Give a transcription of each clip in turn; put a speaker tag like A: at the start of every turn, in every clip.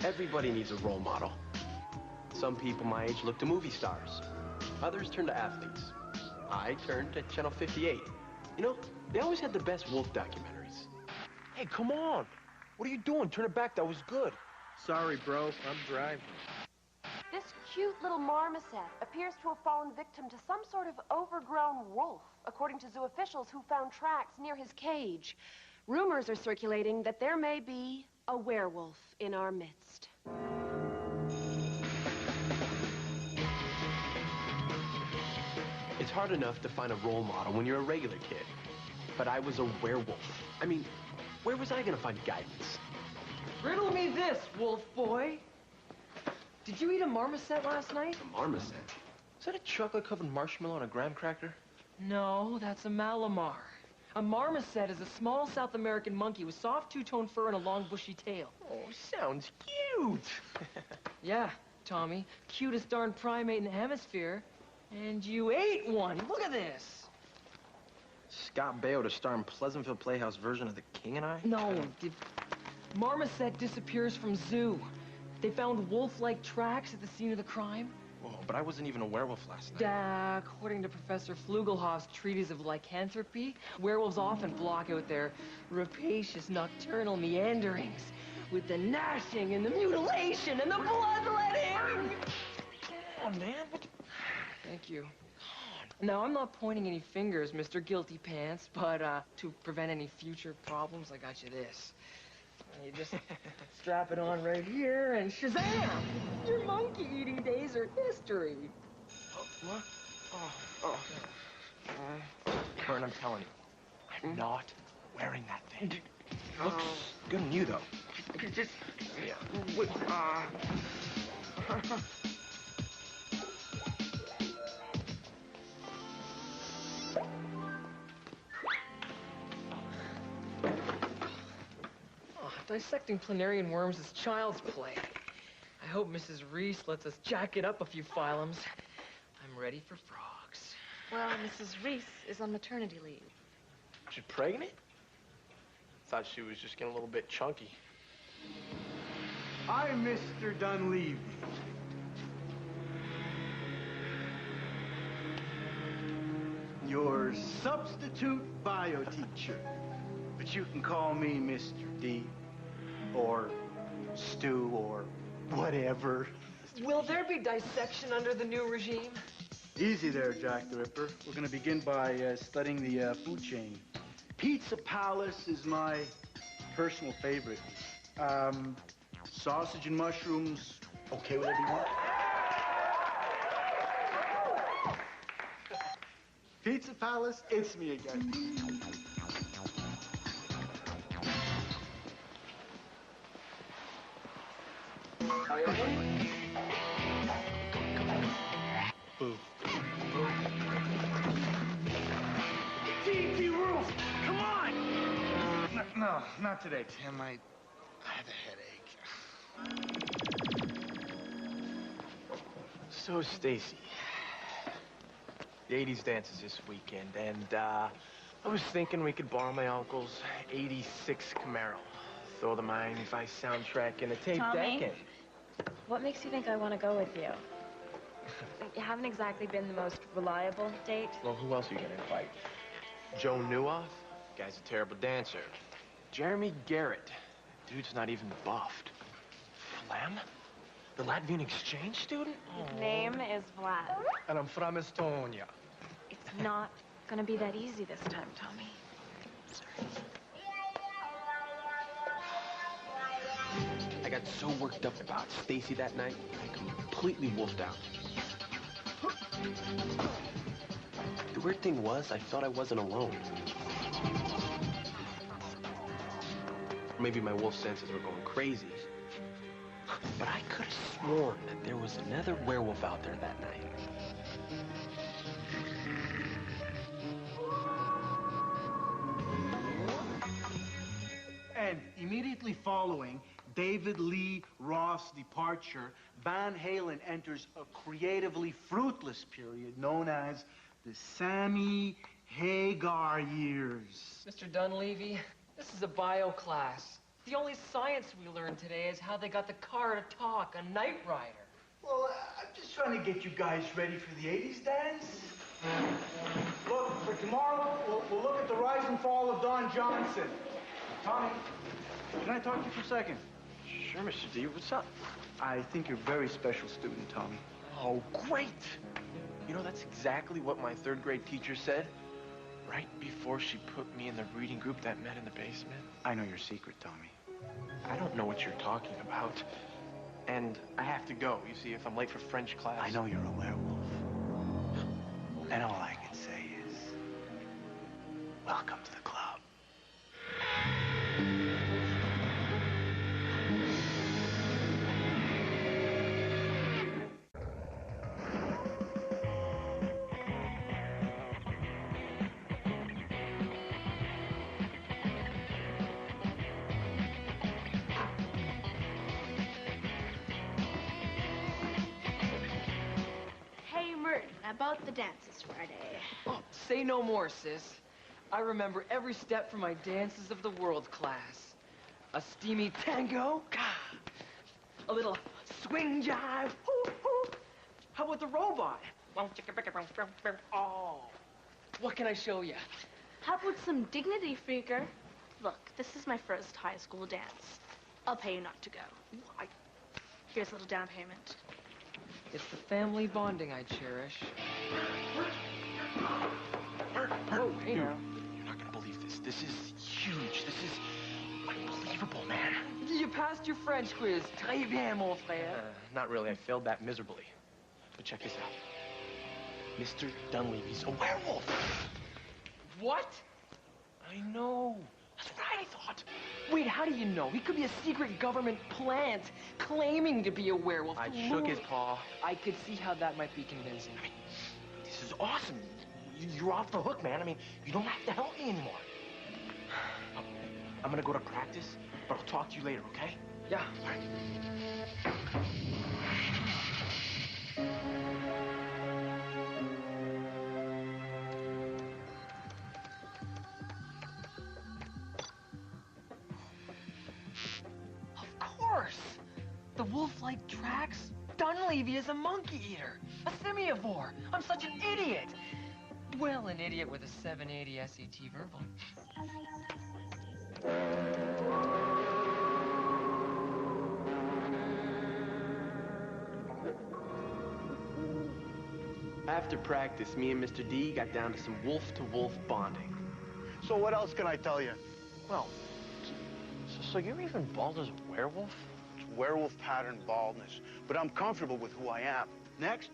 A: Everybody needs a role model. Some people my age look to movie stars. Others turn to athletes. I turned to Channel 58. You know, they always had the best wolf documentaries.
B: Hey, come on. What are you doing? Turn it back. That was good.
C: Sorry, bro. I'm driving.
D: This cute little marmoset appears to have fallen victim to some sort of overgrown wolf, according to zoo officials who found tracks near his cage. Rumors are circulating that there may be a werewolf in our midst.
A: It's hard enough to find a role model when you're a regular kid. But I was a werewolf. I mean, where was I gonna find guidance?
E: Riddle me this, wolf boy. Did you eat a marmoset last night?
A: A marmoset? Is that a chocolate-covered marshmallow on a graham cracker?
E: No, that's a Malamar. A marmoset is a small South American monkey with soft two-tone fur and a long bushy tail.
A: Oh, sounds cute.
E: Yeah, Tommy. Cutest darn primate in the hemisphere. And you ate one. Look at this.
B: Scott Baio to star in Pleasantville Playhouse version of The King and I?
E: No, the marmoset disappears from zoo. They found wolf-like tracks at the scene of the crime.
B: Whoa, but I wasn't even a werewolf last night.
E: According to Professor Flugelhof's treatise of lycanthropy, werewolves often block out their rapacious nocturnal meanderings with the gnashing and the mutilation and the bloodletting.
B: Come on, man.
E: Thank you. Now, I'm not pointing any fingers, Mr. Guilty Pants, but to prevent any future problems, I got you this. You just strap it on right here, and shazam! Your monkey-eating days are history.
B: What? Kern, I'm telling you, I'm not wearing that thing. Looks good on you, though.
E: Just...
B: Yeah.
E: Wait, dissecting planarian worms is child's play. I hope Mrs. Reese lets us jack it up a few phylums. I'm ready for frogs.
F: Well, Mrs. Reese is on maternity leave.
B: She's pregnant? Thought she was just getting a little bit chunky.
G: I'm Mr. Dunleavy. Your substitute bio teacher. But you can call me Mr. D. Or Stu, or whatever.
E: Will there be dissection under the new regime?
G: Easy there, Jack the Ripper. We're going to begin by studying the food chain. Pizza Palace is my personal favorite. Sausage and mushrooms, okay with everyone? Pizza Palace, it's me again. Boo.
H: TNT Roof, come on!
G: No, not today, Tim. I have a headache.
B: So, Stacy, the 80s dance is this weekend, and I was thinking we could borrow my uncle's 86 Camaro. Throw the Miami Vice soundtrack in a tape deck and...
F: What makes you think I want to go with you? You haven't exactly been the most reliable date.
B: Well, who else are you gonna invite? Joe Newhoff? Guy's a terrible dancer. Jeremy Garrett. Dude's not even buffed. Flem? The Latvian exchange student?
F: His name is Vlad.
B: And I'm from Estonia.
F: It's not gonna be that easy this time, Tommy.
A: I got so worked up about Stacy that night, I completely wolfed out. The weird thing was, I thought I wasn't alone. Maybe my wolf senses were going crazy. But I could have sworn that there was another werewolf out there that night.
G: And immediately following David Lee Roth's departure, Van Halen enters a creatively fruitless period known as the Sammy Hagar years.
E: Mr. Dunleavy, this is a bio class. The only science we learned today is how they got the car to talk, a Knight Rider.
G: Well, I'm just trying to get you guys ready for the 80s dance. Look, for tomorrow, we'll look at the rise and fall of Don Johnson. Tommy, can I talk to you for a second?
B: Sure, Mr. D. What's up?
G: I think you're a very special student, Tommy.
B: Oh, great! You know, that's exactly what my third grade teacher said right before she put me in the reading group that met in the basement.
G: I know your secret, Tommy.
B: I don't know what you're talking about. And I have to go, you see, if I'm late for French class.
G: I know you're a werewolf. And all I can say is, welcome to the club.
H: Hey, Mert, about the dances Friday.
E: Oh, say no more, sis. I remember every step from my Dances of the World class. A steamy tango, a little swing jive, how about the robot? Oh, what can I show you?
H: How about some dignity, freaker? Look, this is my first high school dance. I'll pay you not to go. Here's a little down payment.
E: It's the family bonding I cherish.
B: Oh,
E: hey now.
B: You're not gonna believe this. This is huge. This is unbelievable, man.
E: You passed your French quiz. Très bien, mon frère.
B: Not really. I failed that miserably. But check this out. Mr. Dunleavy's a werewolf.
E: What?
B: I know. That's what I thought.
E: Wait, how do you know? He could be a secret government plant claiming to be a werewolf.
B: I shook his paw.
E: I could see how that might be convincing.
B: I mean, this is awesome. You're off the hook, man. I mean, you don't have to help me anymore. I'm gonna go to practice, but I'll talk to you later, okay?
E: Yeah.
B: All right.
E: Of course. The wolf-like tracks. Dunleavy is a monkey eater, a simiovore. I'm such an idiot. Well, an idiot with a 780 SAT verbal.
A: After practice, me and Mr. D got down to some wolf-to-wolf bonding.
G: So what else can I tell you?
B: Well, so you're even bald as a werewolf?
G: It's werewolf pattern baldness, but I'm comfortable with who I am. Next.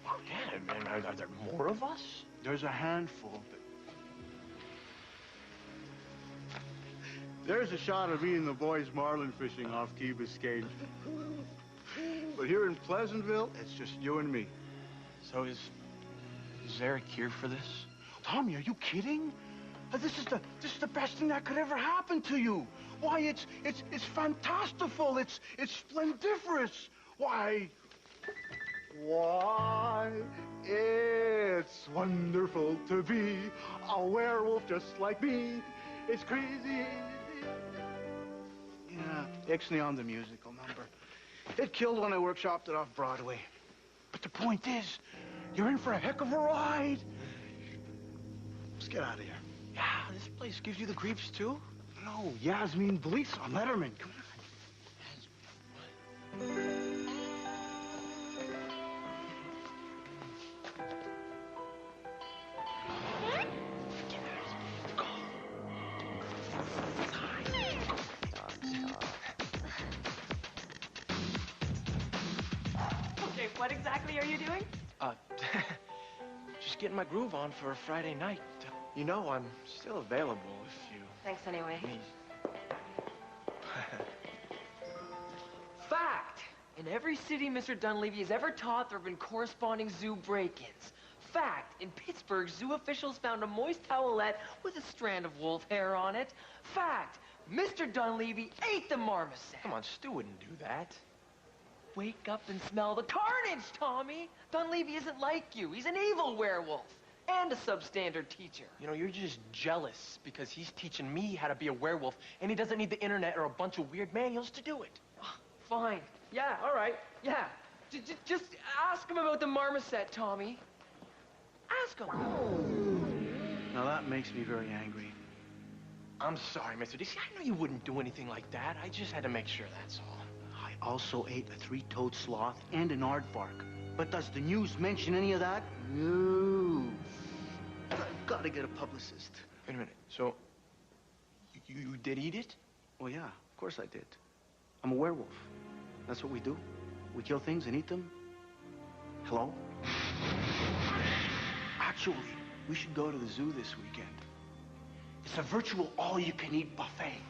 B: Oh, yeah, and are there more of us?
G: There's a handful, but... There's a shot of me and the boys marlin fishing off Key Biscayne. But here in Pleasantville, it's just you and me.
B: So is there a cure for this?
G: Tommy, are you kidding? This is the best thing that could ever happen to you. Why, it's fantastical. It's splendiferous. Why, it's wonderful to be a werewolf just like me. It's crazy. Yeah, Ixnay on the musical number. It killed when I workshopped it off Broadway. But the point is, you're in for a heck of a ride. Let's get out of here.
B: Yeah, this place gives you the creeps, too?
G: No, Yasmin Bleeth on Letterman. Come on.
H: Okay, what exactly are you doing?
B: Just getting my groove on for a Friday night. You know, I'm still available if you
D: Thanks anyway.
B: need.
E: Fact! In every city Mr. Dunleavy has ever taught, there have been corresponding zoo break-ins. Fact! In Pittsburgh, zoo officials found a moist towelette with a strand of wolf hair on it. Fact! Mr. Dunleavy ate the marmoset.
B: Come on, Stu wouldn't do that.
E: Wake up and smell the carnage, Tommy! Dunleavy isn't like you. He's an evil werewolf. and a substandard teacher.
B: You know, you're just jealous because he's teaching me how to be a werewolf, and he doesn't need the internet or a bunch of weird manuals to do it.
E: Fine. Yeah, all right. Yeah. Just ask him about the marmoset, Tommy. Ask him.
G: Now that makes me very angry.
B: I'm sorry, Mr. DC. I know you wouldn't do anything like that. I just had to make sure, that's all.
G: I also ate a 3-toed sloth and an aardvark. But does the news mention any of that? No. I've got to get a publicist.
B: Wait a minute. So, you did eat it?
G: Well, yeah, of course I did. I'm a werewolf. That's what we do. We kill things and eat them. Hello? Actually, we should go to the zoo this weekend. It's a virtual all-you-can-eat buffet.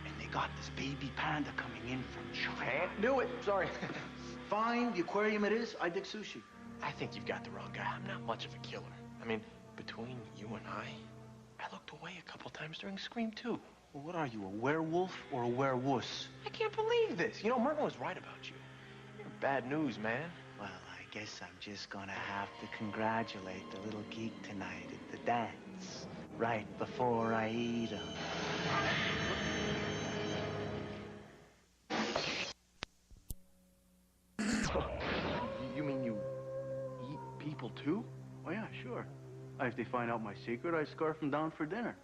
G: And they got this baby panda coming in from China.
B: Can't do it. Sorry.
G: Fine, the aquarium it is. I dig sushi.
B: I think you've got the wrong guy. I'm not much of a killer. I mean, between you and I looked away a couple times during Scream 2.
G: Well, what are you, a werewolf or a werewuss?
B: I can't believe this. You know, Merton was right about you. You're bad news, man.
G: Well, I guess I'm just gonna have to congratulate the little geek tonight at the dance. Right before I eat him.
B: You mean you eat people too?
G: Oh, yeah, sure. If they find out my secret, I scarf them down for dinner.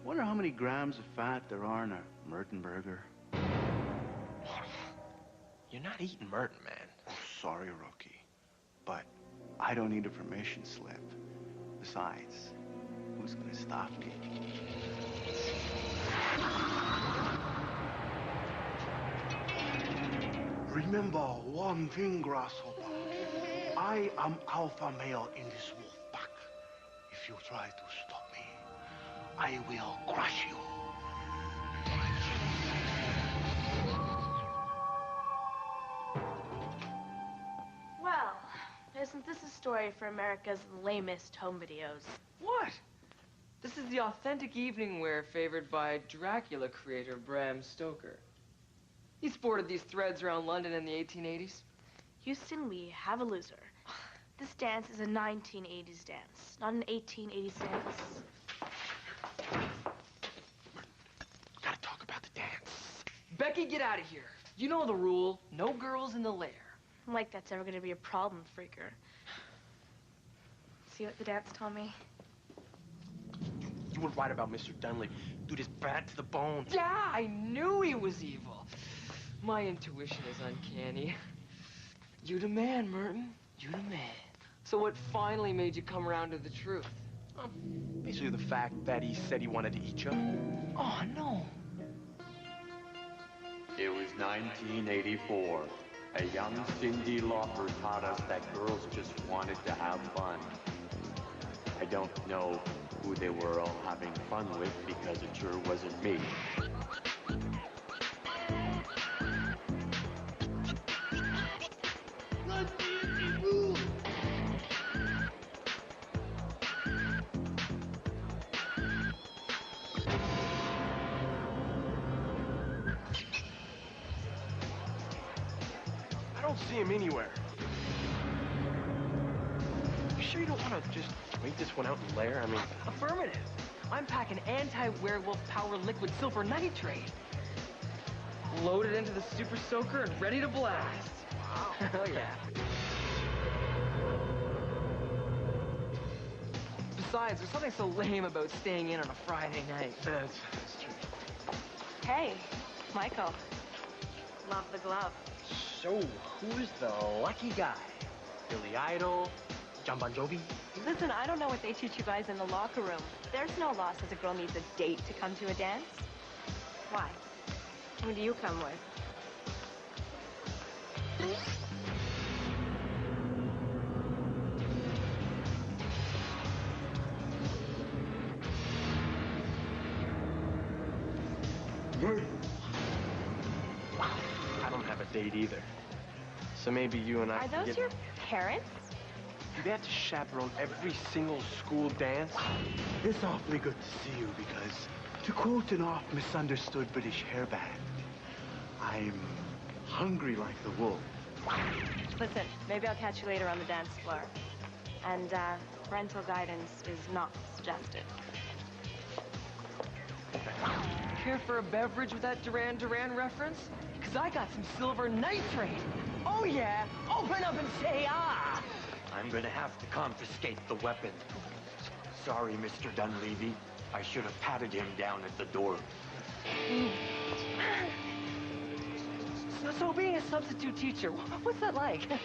G: Wonder how many grams of fat there are in a Merton burger.
B: You're not eating Merton, man.
G: Oh, sorry, rookie. But I don't need a permission slip. Besides, who's gonna stop me? Remember one thing, Grasshopper. I am alpha male in this wolf pack. If you try to stop me, I will crush you.
H: Well, isn't this a story for America's lamest home videos?
E: What? This is the authentic evening wear favored by Dracula creator Bram Stoker. He sported these threads around London in the 1880s.
H: Houston, we have a loser. This dance is a 1980s dance, not an 1880s dance.
B: Gotta talk about the dance.
E: Becky, get out of here. You know the rule. No girls in the lair.
H: Like that's ever gonna be a problem, freaker. See you at the dance, Tommy?
B: You were right about Mr. Dunley. Dude is bad to the bone.
E: Yeah, I knew he was evil. My intuition is uncanny. You the man, Merton. You the man. So what finally made you come around to the truth?
B: Well, basically the fact that he said he wanted to eat you.
E: Oh, no.
I: It was 1984. A young Cyndi Lauper taught us that girls just wanted to have fun. I don't know who they were all having fun with because it sure wasn't me.
B: I don't see him anywhere. You sure you don't want to just wait this one out in the lair? I mean...
E: Affirmative. I'm packing anti-werewolf power liquid silver nitrate. Loaded into the super soaker and ready to blast. Wow. Oh, yeah. Besides, there's something so lame about staying in on a Friday night.
B: That's true.
F: Hey, Michael. Love the glove.
B: So, who's the lucky guy? Billy Idol? John Bon Jovi?
F: Listen, I don't know what they teach you guys in the locker room. There's no law says a girl needs a date to come to a dance. Why? Who do you come with?
B: I don't have a date either. So maybe you and I
F: Are
B: can
F: those
B: get...
F: your parents?
B: Do they have to chaperone every single school dance?
G: It's awfully good to see you because, to quote an oft-misunderstood British hairband, I'm hungry like the wolf.
F: Listen, maybe I'll catch you later on the dance floor. And parental guidance is not suggested.
E: Care for a beverage with that Duran Duran reference? Because I got some silver nitrate. Oh, yeah. Open up and say ah.
I: I'm gonna have to confiscate the weapon. Sorry, Mr. Dunleavy. I should have patted him down at the door.
E: So being a substitute teacher, what's that like?
A: Leave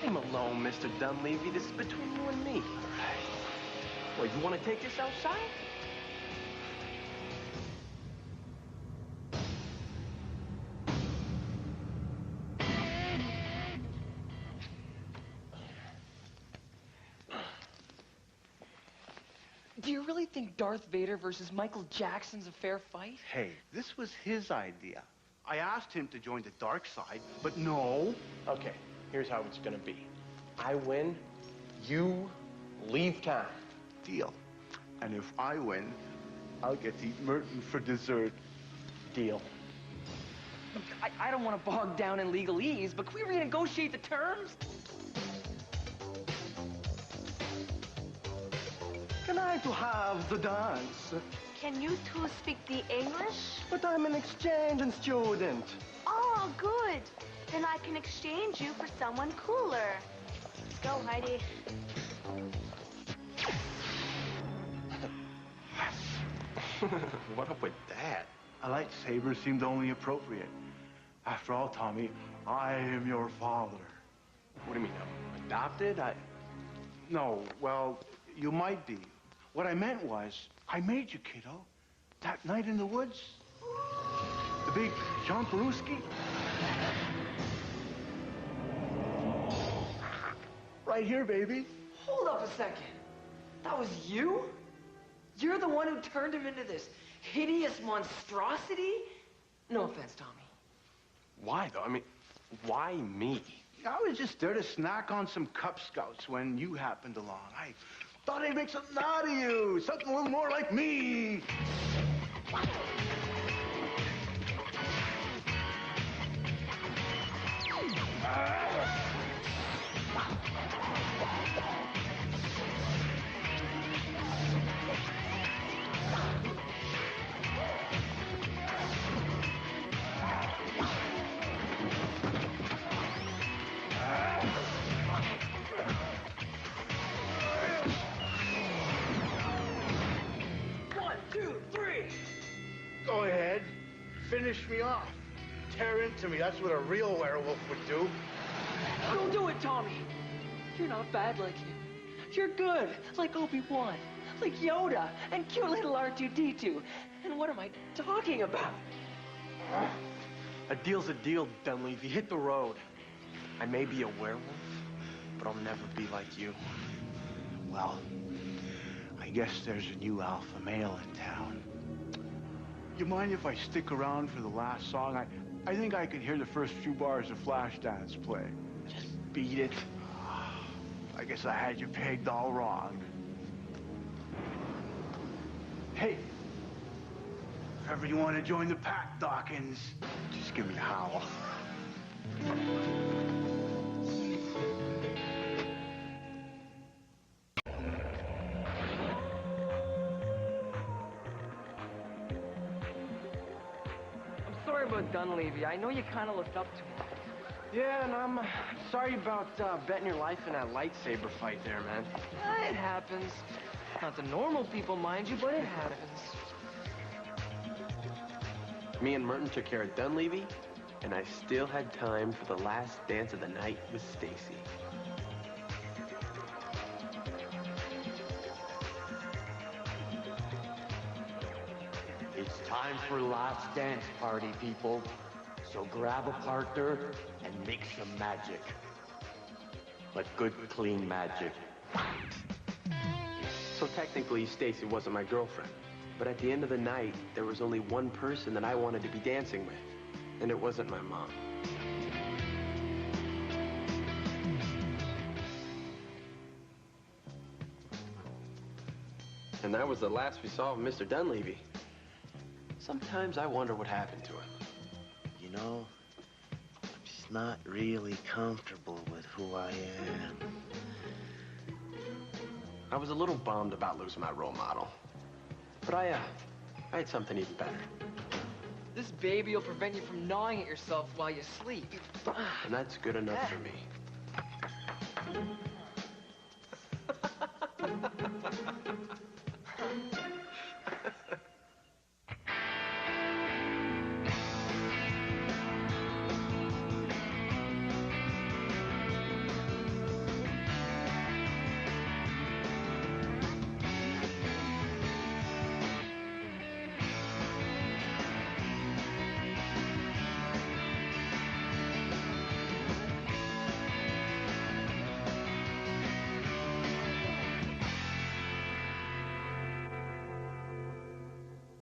A: him alone, Mr. Dunleavy. This is between you and me. All right. Well, you want to take this outside?
E: Do you really think Darth Vader versus Michael Jackson's a fair fight?
G: Hey, this was his idea. I asked him to join the dark side, but no.
A: Okay, here's how it's gonna be. I win, you leave town.
G: Deal. And if I win, I'll get to eat Merton for dessert.
A: Deal.
E: Look, I don't want to bog down in legalese, but can we renegotiate the terms?
A: Can I to have the dance?
H: Can you two speak the English?
A: But I'm an exchange student.
H: Oh, good. Then I can exchange you for someone cooler. Let's go, Heidi.
A: What up with that?
G: A lightsaber seemed only appropriate. After all, Tommy, I am your father.
A: What do you mean, adopted?
G: No, well, you might be. What I meant was, I made you, kiddo. That night in the woods. The big John Peruski. Right here, baby.
E: Hold up a second. That was you? You're the one who turned him into this hideous monstrosity? No offense, Tommy.
A: Why, though? I mean, why me?
G: I was just there to snack on some Cub Scouts when you happened along. I thought I'd make something out of you. Something a little more like me. Go ahead. Finish me off. Tear into me. That's what a real werewolf would do.
E: Don't do it, Tommy. You're not bad like him. You're good, like Obi-Wan, like Yoda, and cute little R2-D2. And what am I talking about?
A: A deal's a deal, Dunleavy. Hit the road. I may be a werewolf, but I'll never be like you.
G: Well, I guess there's a new alpha male in town. You mind if I stick around for the last song? I think I can hear the first few bars of Flashdance play.
A: Just beat it.
G: I guess I had you pegged all wrong. Hey, if ever you want to join the pack, Dawkins, just give me a howl.
E: Sorry about Dunleavy. I know you kind of looked up to him.
A: Yeah, and I'm sorry about betting your life in that lightsaber fight there, man.
E: It happens. Not the normal people, mind you, but it happens.
A: Me and Merton took care of Dunleavy, and I still had time for the last dance of the night with Stacy.
I: It's time for last dance party, people. So grab a partner and make some magic. But good, clean magic.
A: So technically, Stacy wasn't my girlfriend. But at the end of the night, there was only one person that I wanted to be dancing with. And it wasn't my mom. And that was the last we saw of Mr. Dunleavy. Sometimes I wonder what happened to him.
J: You know, I'm just not really comfortable with who I am.
A: I was a little bummed about losing my role model. But I had something even better.
E: This baby will prevent you from gnawing at yourself while you sleep.
A: And that's good enough for me.